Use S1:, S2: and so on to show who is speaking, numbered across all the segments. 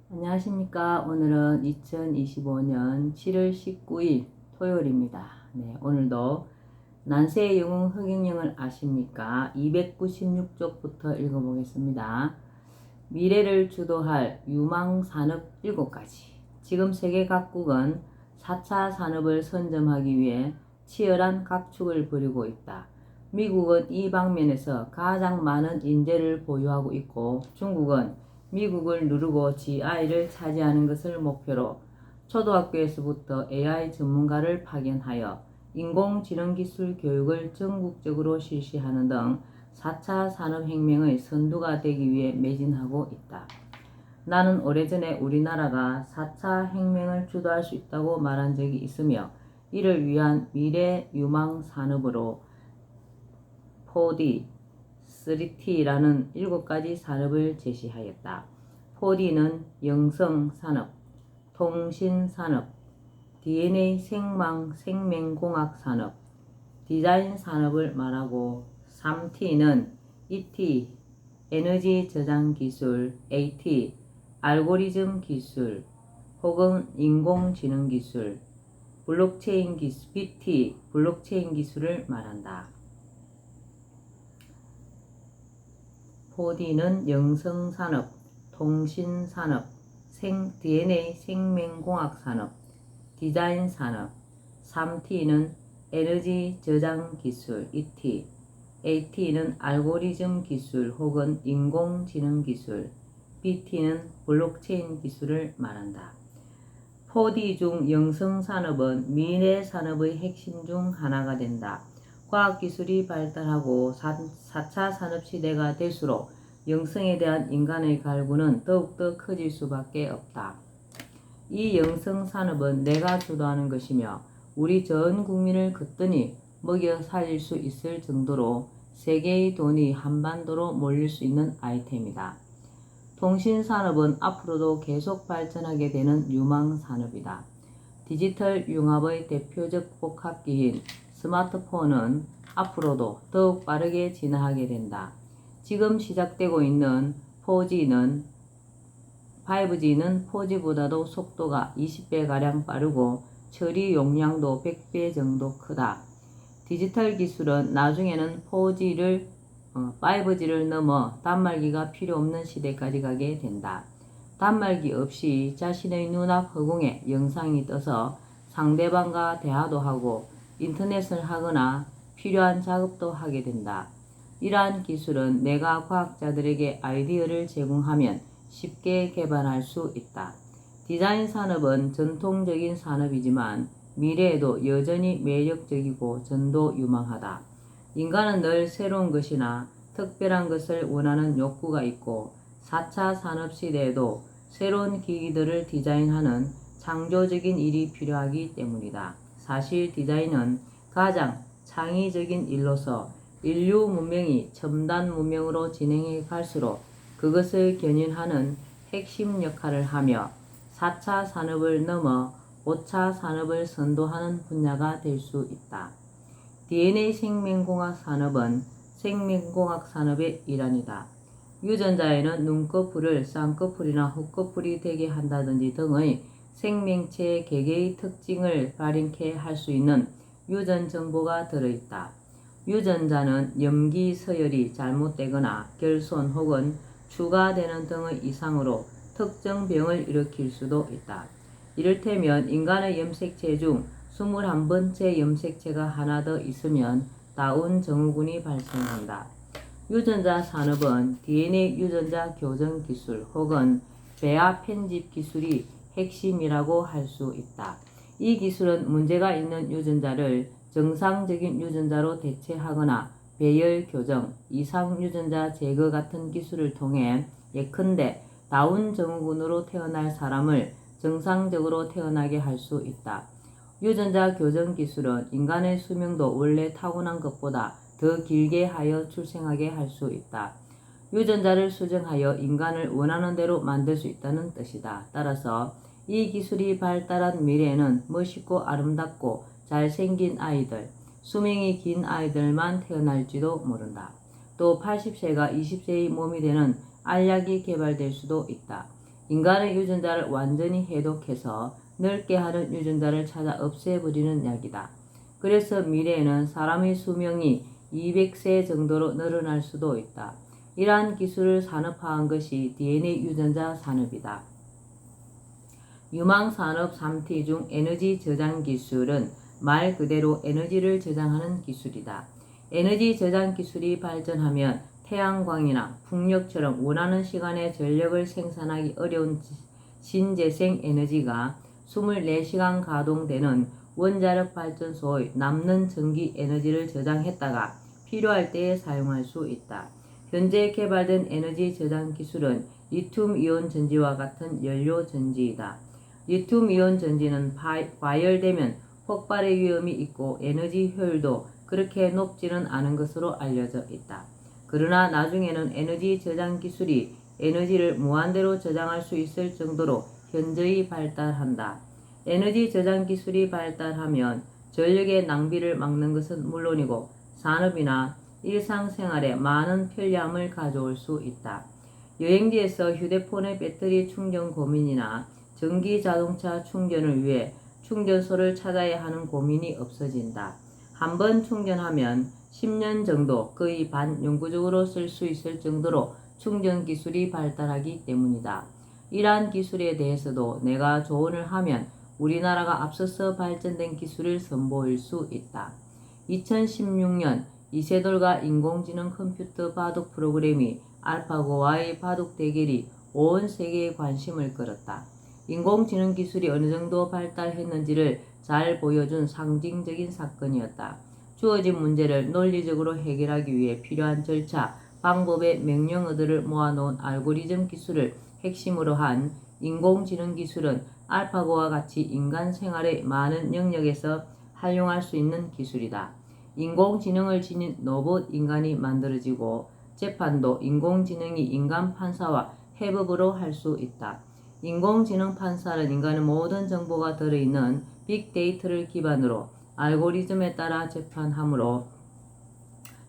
S1: 안녕하십니까. 오늘은 2025년 7월 19일 토요일입니다. 네, 오늘도 난세의 영웅 흑행령을 아십니까? 296쪽부터 읽어보겠습니다. 미래를 주도할 유망산업 7가지. 지금 세계 각국은 4차 산업을 선점하기 위해 치열한 각축을 벌이고 있다. 미국은 이 방면에서 가장 많은 인재를 보유하고 있고, 중국은 미국을 누르고 GI를 차지하는 것을 목표로 초등학교에서부터 AI 전문가를 파견하여 인공지능기술 교육을 전국적으로 실시하는 등 4차 산업혁명의 선두가 되기 위해 매진하고 있다. 나는 오래전에 우리나라가 4차 혁명을 주도할 수 있다고 말한 적이 있으며, 이를 위한 미래 유망 산업으로 4D, 3T라는 7가지 산업을 제시하였다. 4D는 영성산업, 통신산업, DNA 생명공학 산업, 디자인 산업을 말하고, 3T는 ET, 에너지 저장 기술, AT, 알고리즘 기술 혹은 인공지능 기술, 블록체인 기술, BT, 블록체인 기술을 말한다. 4D는 영성산업, 통신산업, DNA 생명공학 산업, 디자인 산업, 3T는 에너지 저장 기술, ET, AT는 알고리즘 기술 혹은 인공지능 기술, BT는 블록체인 기술을 말한다. 4D 중 영성산업은 미래 산업의 핵심 중 하나가 된다. 과학기술이 발달하고 4차 산업시대가 될수록 영성에 대한 인간의 갈구는 더욱더 커질 수밖에 없다. 이 영성산업은 내가 주도하는 것이며 우리 전 국민을 거뜬히 먹여 살릴 수 있을 정도로 세계의 돈이 한반도로 몰릴 수 있는 아이템이다. 통신산업은 앞으로도 계속 발전하게 되는 유망산업이다. 디지털 융합의 대표적 복합기인 스마트폰은 앞으로도 더욱 빠르게 진화하게 된다. 지금 시작되고 있는 5G는 4G보다도 속도가 20배가량 빠르고 처리 용량도 100배 정도 크다. 디지털 기술은 나중에는 5G를 넘어 단말기가 필요 없는 시대까지 가게 된다. 단말기 없이 자신의 눈앞 허공에 영상이 떠서 상대방과 대화도 하고 인터넷을 하거나 필요한 작업도 하게 된다. 이러한 기술은 내가 과학자들에게 아이디어를 제공하면 쉽게 개발할 수 있다. 디자인 산업은 전통적인 산업이지만 미래에도 여전히 매력적이고 전도 유망하다. 인간은 늘 새로운 것이나 특별한 것을 원하는 욕구가 있고 4차 산업시대에도 새로운 기기들을 디자인하는 창조적인 일이 필요하기 때문이다. 사실 디자인은 가장 창의적인 일로서 인류 문명이 첨단 문명으로 진행해 갈수록 그것을 견인하는 핵심 역할을 하며 4차 산업을 넘어 5차 산업을 선도하는 분야가 될 수 있다. DNA 생명공학 산업은 생명공학 산업의 일환이다. 유전자에는 눈꺼풀을 쌍꺼풀이나 헛꺼풀이 되게 한다든지 등의 생명체 개개의 특징을 발현케 할 수 있는 유전 정보가 들어있다. 유전자는 염기 서열이 잘못되거나 결손 혹은 추가되는 등의 이상으로 특정 병을 일으킬 수도 있다. 이를테면 인간의 염색체 중 21번째 염색체가 하나 더 있으면 다운 증후군이 발생한다. 유전자 산업은 DNA 유전자 교정 기술 혹은 배아 편집 기술이 핵심이라고 할 수 있다. 이 기술은 문제가 있는 유전자를 정상적인 유전자로 대체하거나 배열 교정, 이상 유전자 제거 같은 기술을 통해 예컨대 다운 증후군으로 태어날 사람을 정상적으로 태어나게 할 수 있다. 유전자 교정 기술은 인간의 수명도 원래 타고난 것보다 더 길게 하여 출생하게 할 수 있다. 유전자를 수정하여 인간을 원하는 대로 만들 수 있다는 뜻이다. 따라서 이 기술이 발달한 미래에는 멋있고 아름답고 잘생긴 아이들, 수명이 긴 아이들만 태어날지도 모른다. 또 80세가 20세의 몸이 되는 알약이 개발될 수도 있다. 인간의 유전자를 완전히 해독해서 넓게 하는 유전자를 찾아 없애버리는 약이다. 그래서 미래에는 사람의 수명이 200세 정도로 늘어날 수도 있다. 이러한 기술을 산업화한 것이 DNA 유전자 산업이다. 유망산업 3T 중 에너지 저장 기술은 말 그대로 에너지를 저장하는 기술이다. 에너지 저장 기술이 발전하면 태양광이나 풍력처럼 원하는 시간에 전력을 생산하기 어려운 신재생 에너지가 24시간 가동되는 원자력 발전소의 남는 전기 에너지를 저장했다가 필요할 때에 사용할 수 있다. 현재 개발된 에너지 저장 기술은 리튬이온 전지와 같은 연료 전지이다. 리튬이온 전지는 과열되면 폭발의 위험이 있고 에너지 효율도 그렇게 높지는 않은 것으로 알려져 있다. 그러나 나중에는 에너지 저장 기술이 에너지를 무한대로 저장할 수 있을 정도로 현저히 발달한다. 에너지 저장 기술이 발달하면 전력의 낭비를 막는 것은 물론이고 산업이나 일상생활에 많은 편리함을 가져올 수 있다. 여행지에서 휴대폰의 배터리 충전 고민이나 전기 자동차 충전을 위해 충전소를 찾아야 하는 고민이 없어진다. 한번 충전하면 10년 정도 거의 반영구적으로 쓸 수 있을 정도로 충전 기술이 발달하기 때문이다. 이러한 기술에 대해서도 내가 조언을 하면 우리나라가 앞서서 발전된 기술을 선보일 수 있다. 2016년 이세돌과 인공지능 컴퓨터 바둑 프로그램이 알파고와의 바둑 대결이 온 세계에 관심을 끌었다. 인공지능 기술이 어느 정도 발달했는지를 잘 보여준 상징적인 사건이었다. 주어진 문제를 논리적으로 해결하기 위해 필요한 절차, 방법의 명령어들을 모아놓은 알고리즘 기술을 핵심으로 한 인공지능 기술은 알파고와 같이 인간 생활의 많은 영역에서 활용할 수 있는 기술이다. 인공지능을 지닌 로봇 인간이 만들어지고 재판도 인공지능이 인간 판사와 협업으로 할 수 있다. 인공지능 판사는 인간의 모든 정보가 들어있는 빅데이터를 기반으로 알고리즘에 따라 재판하므로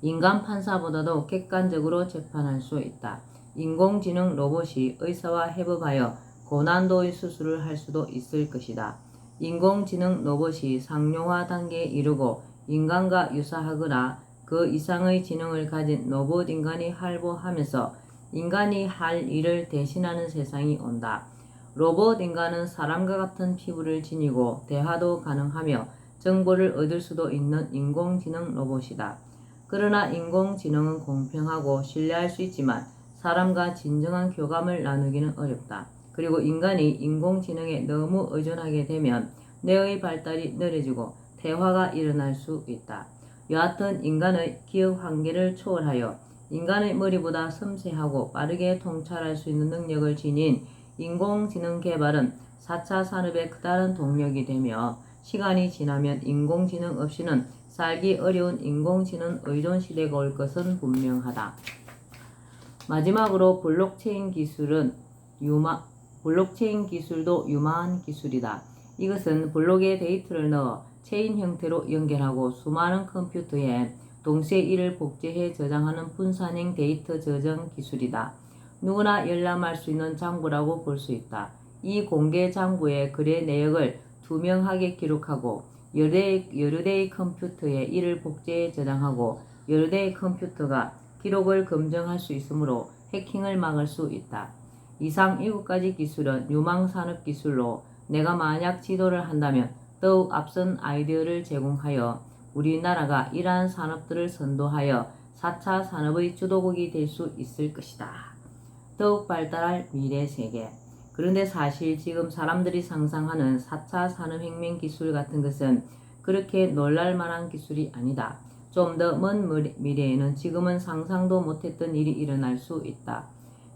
S1: 인간 판사보다도 객관적으로 재판할 수 있다. 인공지능 로봇이 의사와 협업하여 고난도의 수술을 할 수도 있을 것이다. 인공지능 로봇이 상용화 단계에 이르고 인간과 유사하거나 그 이상의 지능을 가진 로봇 인간이 활보하면서 인간이 할 일을 대신하는 세상이 온다. 로봇 인간은 사람과 같은 피부를 지니고 대화도 가능하며 정보를 얻을 수도 있는 인공지능 로봇이다. 그러나 인공지능은 공평하고 신뢰할 수 있지만 사람과 진정한 교감을 나누기는 어렵다. 그리고 인간이 인공지능에 너무 의존하게 되면 뇌의 발달이 느려지고 퇴화가 일어날 수 있다. 여하튼 인간의 기억 한계를 초월하여 인간의 머리보다 섬세하고 빠르게 통찰할 수 있는 능력을 지닌 인공지능 개발은 4차 산업의 크다란 동력이 되며 시간이 지나면 인공지능 없이는 살기 어려운 인공지능 의존 시대가 올 것은 분명하다. 마지막으로 블록체인 기술도 유망한 기술이다. 이것은 블록에 데이터를 넣어 체인 형태로 연결하고 수많은 컴퓨터에 동시에 이를 복제해 저장하는 분산형 데이터 저장 기술이다. 누구나 열람할 수 있는 장부라고 볼 수 있다. 이 공개 장부의 글의 내역을 투명하게 기록하고 여러 대의 컴퓨터에 이를 복제해 저장하고 여러 대의 컴퓨터가 기록을 검증할 수 있으므로 해킹을 막을 수 있다. 이상 7가지 기술은 유망산업 기술로 내가 만약 지도를 한다면 더욱 앞선 아이디어를 제공하여 우리나라가 이러한 산업들을 선도하여 4차 산업의 주도국이 될 수 있을 것이다. 더욱 발달할 미래 세계. 그런데 사실 지금 사람들이 상상하는 4차 산업혁명 기술 같은 것은 그렇게 놀랄 만한 기술이 아니다. 좀 더 먼 미래에는 지금은 상상도 못했던 일이 일어날 수 있다.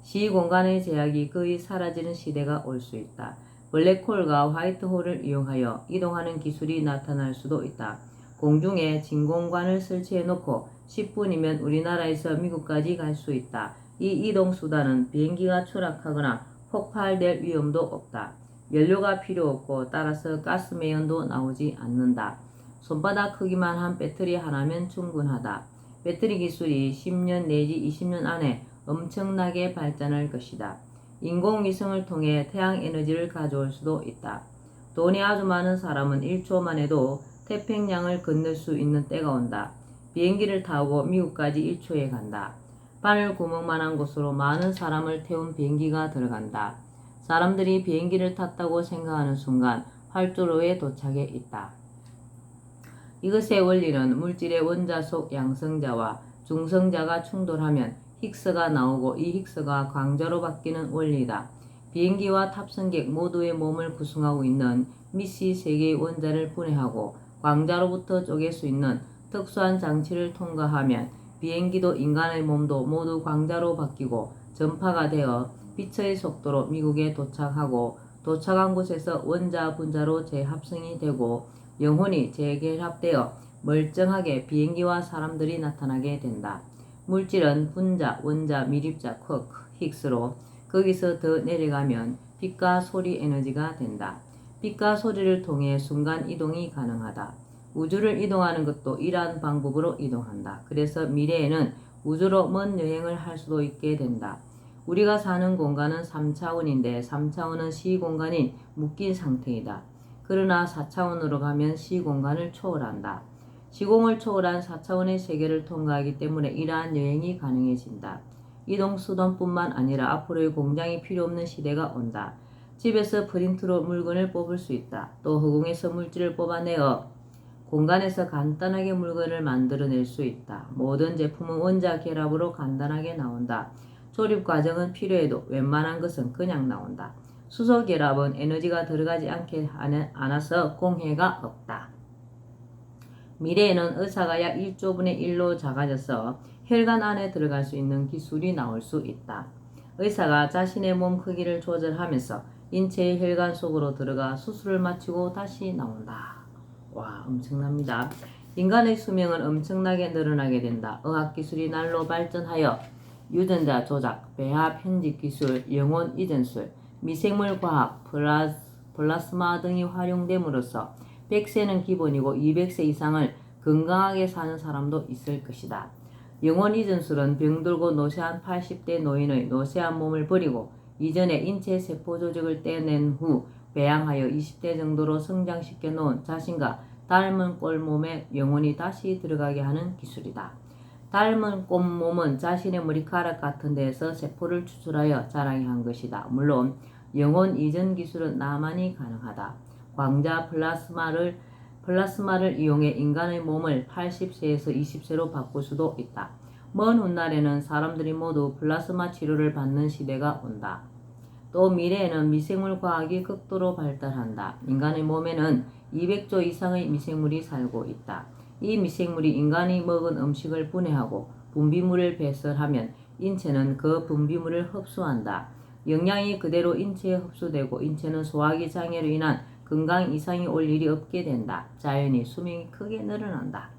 S1: 시공간의 제약이 거의 사라지는 시대가 올 수 있다. 블랙홀과 화이트홀을 이용하여 이동하는 기술이 나타날 수도 있다. 공중에 진공관을 설치해놓고 10분이면 우리나라에서 미국까지 갈 수 있다. 이 이동수단은 비행기가 추락하거나 폭발될 위험도 없다. 연료가 필요 없고 따라서 가스 매연도 나오지 않는다. 손바닥 크기만 한 배터리 하나면 충분하다. 배터리 기술이 10년 내지 20년 안에 엄청나게 발전할 것이다. 인공위성을 통해 태양 에너지를 가져올 수도 있다. 돈이 아주 많은 사람은 1초만 해도 태평양을 건널 수 있는 때가 온다. 비행기를 타고 미국까지 1초에 간다. 바늘 구멍만한 곳으로 많은 사람을 태운 비행기가 들어간다. 사람들이 비행기를 탔다고 생각하는 순간 활주로에 도착해 있다. 이것의 원리는 물질의 원자 속 양성자와 중성자가 충돌하면 힉스가 나오고 이 힉스가 광자로 바뀌는 원리다. 비행기와 탑승객 모두의 몸을 구성하고 있는 미시 3개의 원자를 분해하고 광자로부터 쪼갤 수 있는 특수한 장치를 통과하면 비행기도 인간의 몸도 모두 광자로 바뀌고 전파가 되어 빛의 속도로 미국에 도착하고 도착한 곳에서 원자 분자로 재합성이 되고 영혼이 재결합되어 멀쩡하게 비행기와 사람들이 나타나게 된다. 물질은 분자, 원자, 미립자, 쿼크, 힉스로 거기서 더 내려가면 빛과 소리 에너지가 된다. 빛과 소리를 통해 순간 이동이 가능하다. 우주를 이동하는 것도 이러한 방법으로 이동한다. 그래서 미래에는 우주로 먼 여행을 할 수도 있게 된다. 우리가 사는 공간은 3차원인데 3차원은 시공간인 묶인 상태이다. 그러나 4차원으로 가면 시공간을 초월한다. 시공을 초월한 4차원의 세계를 통과하기 때문에 이러한 여행이 가능해진다. 이동수단뿐만 아니라 앞으로의 공장이 필요 없는 시대가 온다. 집에서 프린트로 물건을 뽑을 수 있다. 또 허공에서 물질을 뽑아내어 공간에서 간단하게 물건을 만들어낼 수 있다. 모든 제품은 원자 결합으로 간단하게 나온다. 조립 과정은 필요해도 웬만한 것은 그냥 나온다. 수소 결합은 에너지가 들어가지 않아서 공해가 없다. 미래에는 의사가 약 1조분의 1로 작아져서 혈관 안에 들어갈 수 있는 기술이 나올 수 있다. 의사가 자신의 몸 크기를 조절하면서 인체의 혈관 속으로 들어가 수술을 마치고 다시 나온다. 와, 엄청납니다. 인간의 수명은 엄청나게 늘어나게 된다. 의학기술이 날로 발전하여 유전자 조작, 배합 편집 기술, 영혼 이전술, 미생물 과학, 플라스마 등이 활용됨으로써 100세는 기본이고 200세 이상을 건강하게 사는 사람도 있을 것이다. 영혼 이전술은 병들고 노쇠한 80대 노인의 노쇠한 몸을 버리고 이전에 인체 세포 조직을 떼낸 후 배양하여 20대 정도로 성장시켜 놓은 자신과 닮은 꼴 몸에 영혼이 다시 들어가게 하는 기술이다. 닮은 꼴 몸은 자신의 머리카락 같은 데에서 세포를 추출하여 자라게 한 것이다. 물론 영혼 이전 기술은 나만이 가능하다. 광자 플라스마를 이용해 인간의 몸을 80세에서 20세로 바꿀 수도 있다. 먼 훗날에는 사람들이 모두 플라스마 치료를 받는 시대가 온다. 또 미래에는 미생물 과학이 극도로 발달한다. 인간의 몸에는 200조 이상의 미생물이 살고 있다. 이 미생물이 인간이 먹은 음식을 분해하고 분비물을 배설하면 인체는 그 분비물을 흡수한다. 영양이 그대로 인체에 흡수되고 인체는 소화기 장애로 인한 건강 이상이 올 일이 없게 된다. 자연히 수명이 크게 늘어난다.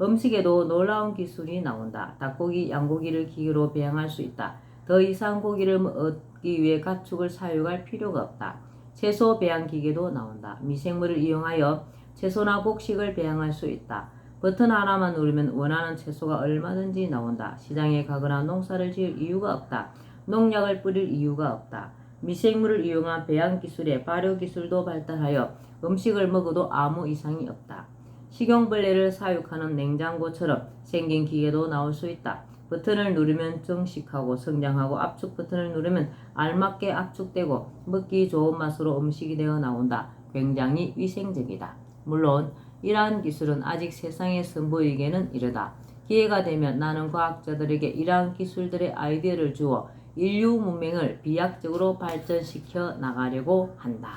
S1: 음식에도 놀라운 기술이 나온다. 닭고기, 양고기를 기계로 배양할 수 있다. 더 이상 고기를 얻기 위해 가축을 사육할 필요가 없다. 채소 배양 기계도 나온다. 미생물을 이용하여 채소나 곡식을 배양할 수 있다. 버튼 하나만 누르면 원하는 채소가 얼마든지 나온다. 시장에 가거나 농사를 지을 이유가 없다. 농약을 뿌릴 이유가 없다. 미생물을 이용한 배양 기술에 발효 기술도 발달하여 음식을 먹어도 아무 이상이 없다. 식용벌레를 사육하는 냉장고처럼 생긴 기계도 나올 수 있다. 버튼을 누르면 증식하고 성장하고 압축 버튼을 누르면 알맞게 압축되고 먹기 좋은 맛으로 음식이 되어 나온다. 굉장히 위생적이다. 물론 이러한 기술은 아직 세상에 선보이기에는 이르다. 기회가 되면 나는 과학자들에게 이러한 기술들의 아이디어를 주어 인류 문명을 비약적으로 발전시켜 나가려고 한다.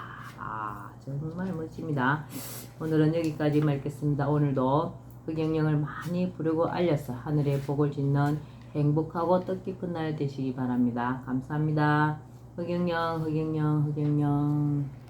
S1: 정말 멋집니다. 오늘은 여기까지만 읽겠습니다. 오늘도 흑영령을 많이 부르고 알려서 하늘의 복을 짓는 행복하고 뜻깊은 날 되시기 바랍니다. 감사합니다. 흑영령, 흑영령, 흑영령.